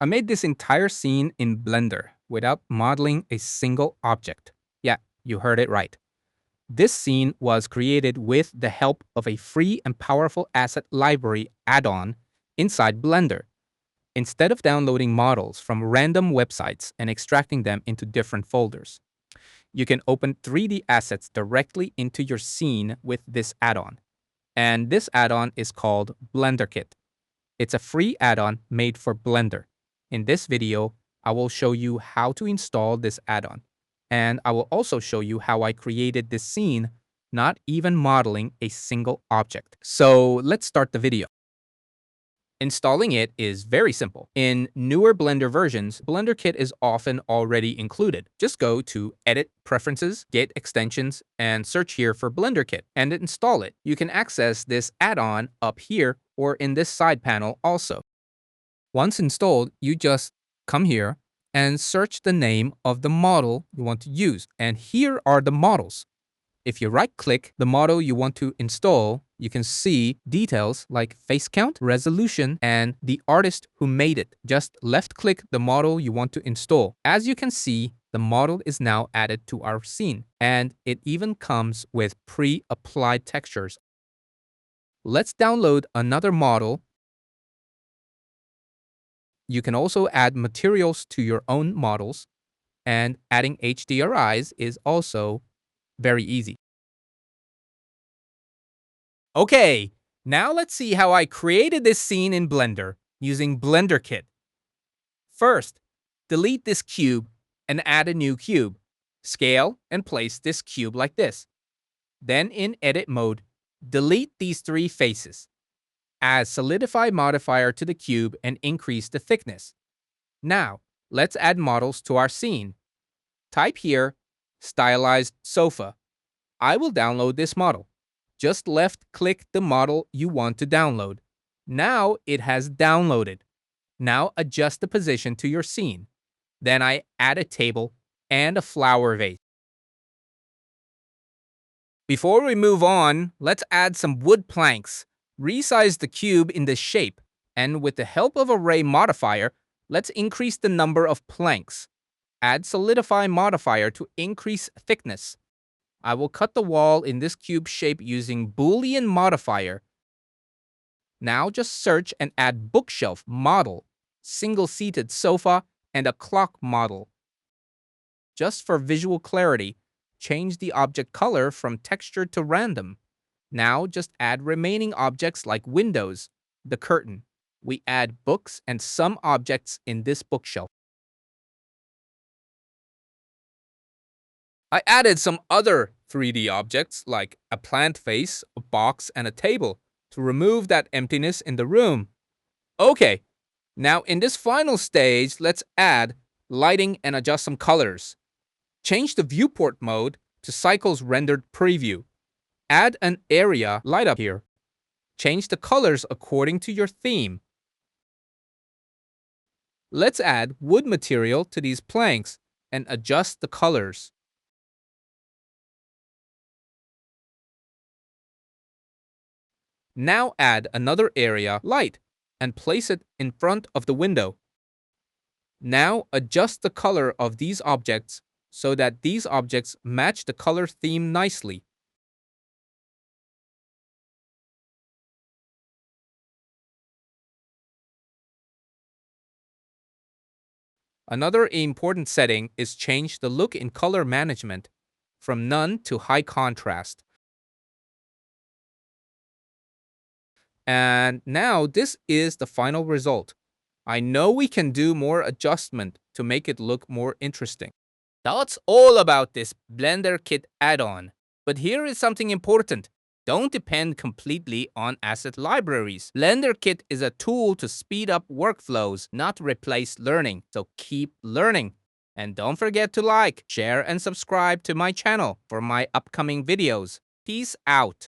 I made this entire scene in Blender without modeling a single object. Yeah, you heard it right. This scene was created with the help of a free and powerful asset library add-on inside Blender. Instead of downloading models from random websites and extracting them into different folders, you can open 3D assets directly into your scene with this add-on. And this add-on is called blenderkit. It's a free add-on made for Blender. In this video, I will show you how to install this add-on. And I will also show you how I created this scene, not even modeling a single object. So let's start the video. Installing it is very simple. In newer Blender versions, blenderkit is often already included. Just go to Edit, Preferences, Get Extensions, and search here for blenderkit and install it. You can access this add-on up here or in this side panel also. Once installed, you just come here and search the name of the model you want to use. And here are the models. If you right-click the model you want to install, you can see details like face count, resolution, and the artist who made it. Just left-click the model you want to install. As you can see, the model is now added to our scene, and it even comes with pre-applied textures. Let's download another model. You can also add materials to your own models, and adding HDRIs is also very easy. Okay, now let's see how I created this scene in Blender using blenderkit. First, delete this cube and add a new cube. Scale and place this cube like this. Then in edit mode, delete these 3 faces. Add solidify modifier to the cube and increase the thickness. Now, let's add models to our scene. Type here, stylized sofa. I will download this model. Just left-click the model you want to download. Now it has downloaded. Now adjust the position to your scene. Then I add a table and a flower vase. Before we move on, let's add some wood planks. Resize the cube in this shape, and with the help of array modifier, let's increase the number of planks. Add solidify modifier to increase thickness. I will cut the wall in this cube shape using Boolean modifier. Now just search and add bookshelf model, single-seated sofa, and a clock model. Just for visual clarity, change the object color from textured to random. Now just add remaining objects like windows, the curtain. We add books and some objects in this bookshelf. I added some other 3D objects like a plant vase, a box, and a table to remove that emptiness in the room. Okay, now in this final stage, let's add lighting and adjust some colors. Change the viewport mode to cycles rendered preview. Add an area light up here. Change the colors according to your theme. Let's add wood material to these planks and adjust the colors. Now add another area light and place it in front of the window. Now adjust the color of these objects so that these objects match the color theme nicely. Another important setting is change the look in color management from none to high contrast. And now this is the final result. I know we can do more adjustment to make it look more interesting. That's all about this blenderkit add-on. But here is something important. Don't depend completely on asset libraries. blenderkit is a tool to speed up workflows, not replace learning. So keep learning. And don't forget to like, share, and subscribe to my channel for my upcoming videos. Peace out.